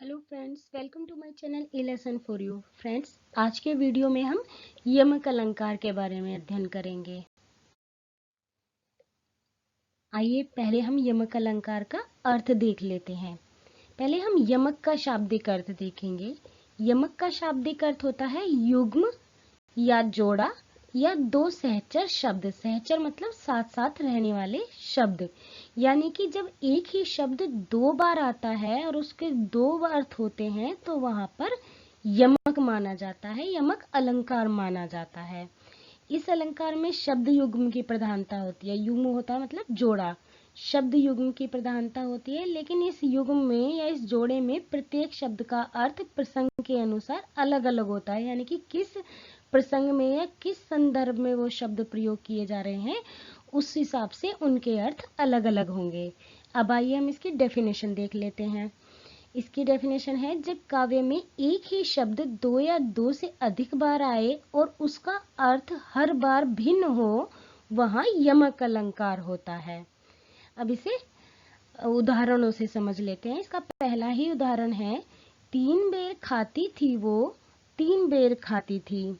Hello friends, welcome to my channel a lesson for you. Friends, आज के video में हम यमक अलंकार के बारे में अध्ययन करेंगे। आइए पहले हम यमक अलंकार का अर्थ देख लेते हैं। पहले हम यमक का शाब्दिक अर्थ देखेंगे। यमक का शाब्दिक अर्थ होता है युग्म या जोड़ा या दो सहचर शब्द। सहचर मतलब साथ साथ रहने वाले शब्द, यानी कि जब एक ही शब्द दो बार आता है और उसके दो अर्थ होते हैं तो वहां पर यमक माना जाता है, यमक अलंकार माना जाता है। इस अलंकार में शब्द युग्म की प्रधानता होती है। युग्म होता है मतलब जोड़ा, शब्द युग्म की प्रधानता होती है, लेकिन इस युग्म में या इस जोड़े में प्रत्येक शब्द का अर्थ प्रसंग के अनुसार अलग अलग होता है, यानी कि किस प्रसंग में या किस संदर्भ में वो शब्द प्रयोग किए जा रहे हैं उस हिसाब से उनके अर्थ अलग अलग होंगे। अब आइए हम इसकी डेफिनेशन देख लेते हैं। इसकी डेफिनेशन है, जब काव्य में एक ही शब्द दो या दो से अधिक बार आए और उसका अर्थ हर बार भिन्न हो, वहां यमक अलंकार होता है। अब इसे उदाहरणों से समझ लेते हैं। इसका पहला ही उदाहरण है, 3 बेर खाती थी वो, 3 बेर खाती थी।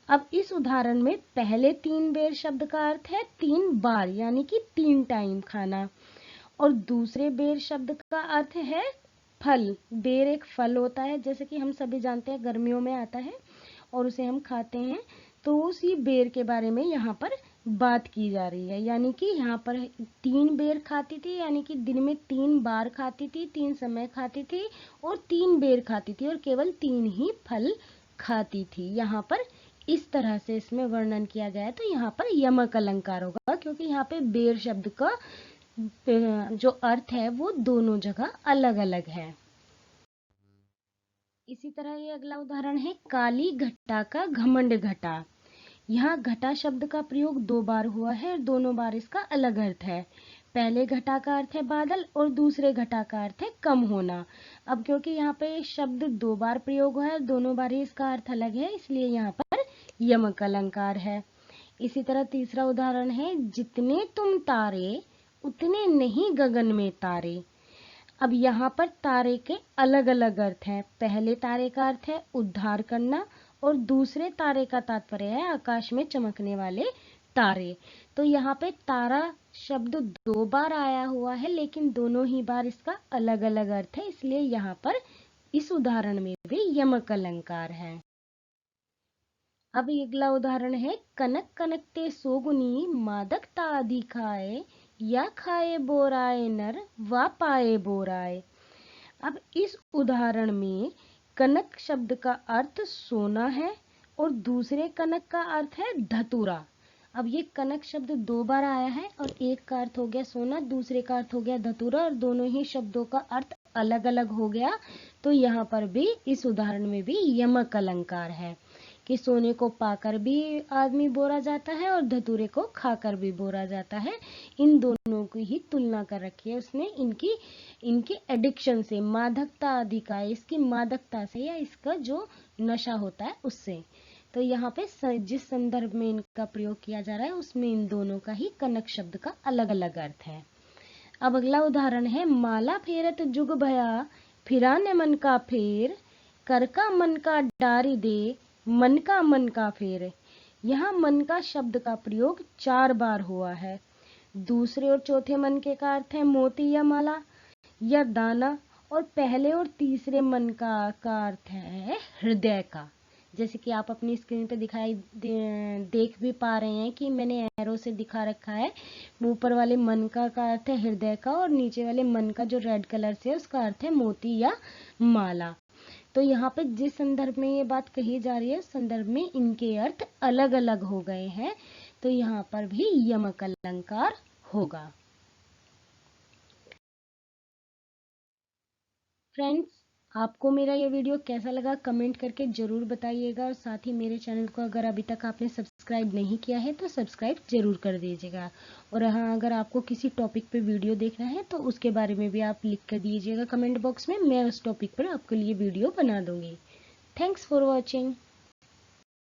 अब इस उदाहरण में पहले 3 बेर शब्द का अर्थ है 3 बार, यानी कि 3 टाइम खाना, और दूसरे बेर शब्द का अर्थ है फल। बेर एक फल होता है, जैसे कि हम सभी जानते हैं गर्मियों में आता है और उसे हम खाते हैं, तो उसी बेर के बारे में यहाँ पर बात की जा रही है। यानी कि यहाँ पर 3 बेर खाती थी, यानी कि दिन में 3 बार खाती थी, 3 समय खाती थी और 3 बेर खाती थी और केवल 3 ही फल खाती थी। यहाँ पर इस तरह से इसमें वर्णन किया गया है, तो यहाँ पर यमक अलंकार होगा, क्योंकि यहाँ पे बेर शब्द का जो अर्थ है वो दोनों जगह अलग अलग है। इसी तरह ये अगला उदाहरण है, काली घटा का घमंड घटा। यहाँ घटा शब्द का प्रयोग 2 बार हुआ है और दोनों बार इसका अलग अर्थ है। पहले घटा का अर्थ है बादल और दूसरे घटा का अर्थ है कम होना। अब क्योंकि यहाँ पे शब्द 2 बार प्रयोग हुआ है, दोनों बार ही इसका अर्थ अलग है, इसलिए यहाँ पर यमक अलंकार है। इसी तरह तीसरा उदाहरण है, जितने तुम तारे उतने नहीं गगन में तारे। अब यहाँ पर तारे के अलग अलग अर्थ हैं। पहले तारे का अर्थ है उद्धार करना और दूसरे तारे का तात्पर्य है आकाश में चमकने वाले तारे। तो यहाँ पे तारा शब्द 2 बार आया हुआ है, लेकिन दोनों ही बार इसका अलग अलग अर्थ है, इसलिए यहाँ पर इस उदाहरण में भी यमक अलंकार है। अब अगला उदाहरण है, कनक कनकते सोगुनी मादकता आदि खाए, या खाए बोराए नर वा पाए बोराए। अब इस उदाहरण में कनक शब्द का अर्थ सोना है और दूसरे कनक का अर्थ है धतूरा। अब ये कनक शब्द 2 बार आया है और एक का अर्थ हो गया सोना, दूसरे का अर्थ हो गया धतूरा, और दोनों ही शब्दों का अर्थ अलग अलग हो गया। तो यहाँ पर भी इस उदाहरण में भी यमक अलंकार है कि सोने को पाकर भी आदमी बोरा जाता है और धतूरे को खाकर भी बोरा जाता है। इन दोनों की ही तुलना कर रखी है उसने इनकी एडिक्शन से, मादकता आदि का, इसकी मादकता से या इसका जो नशा होता है उससे। तो यहाँ पे जिस संदर्भ में इनका प्रयोग किया जा रहा है उसमें इन दोनों का ही कनक शब्द का अलग अलग अर्थ है। अब अगला उदाहरण है, माला फेरत जुग भया फिराने मन का फेर, कर का मन का डारी दे मन का फेर। यहाँ मन का शब्द का प्रयोग 4 बार हुआ है। दूसरे और चौथे मन के का अर्थ है मोती या माला या दाना, और पहले और तीसरे मन का अर्थ है हृदय का। जैसे कि आप अपनी स्क्रीन पे देख भी पा रहे हैं कि मैंने एरो से दिखा रखा है। ऊपर वाले मन का अर्थ है हृदय का और नीचे वाले मन का जो रेड कलर से है उसका अर्थ है मोती या माला। तो यहाँ पे जिस संदर्भ में ये बात कही जा रही है उस संदर्भ में इनके अर्थ अलग अलग हो गए हैं, तो यहाँ पर भी यमक अलंकार होगा। फ्रेंड्स, आपको मेरा ये वीडियो कैसा लगा कमेंट करके जरूर बताइएगा, और साथ ही मेरे चैनल को अगर अभी तक आपने सब्सक्राइब नहीं किया है तो सब्सक्राइब जरूर कर दीजिएगा। और हाँ, अगर आपको किसी टॉपिक पे वीडियो देखना है तो उसके बारे में भी आप लिख कर दीजिएगा कमेंट बॉक्स में, मैं उस टॉपिक पर आपके लिए वीडियो बना दूंगी। Thanks for watching.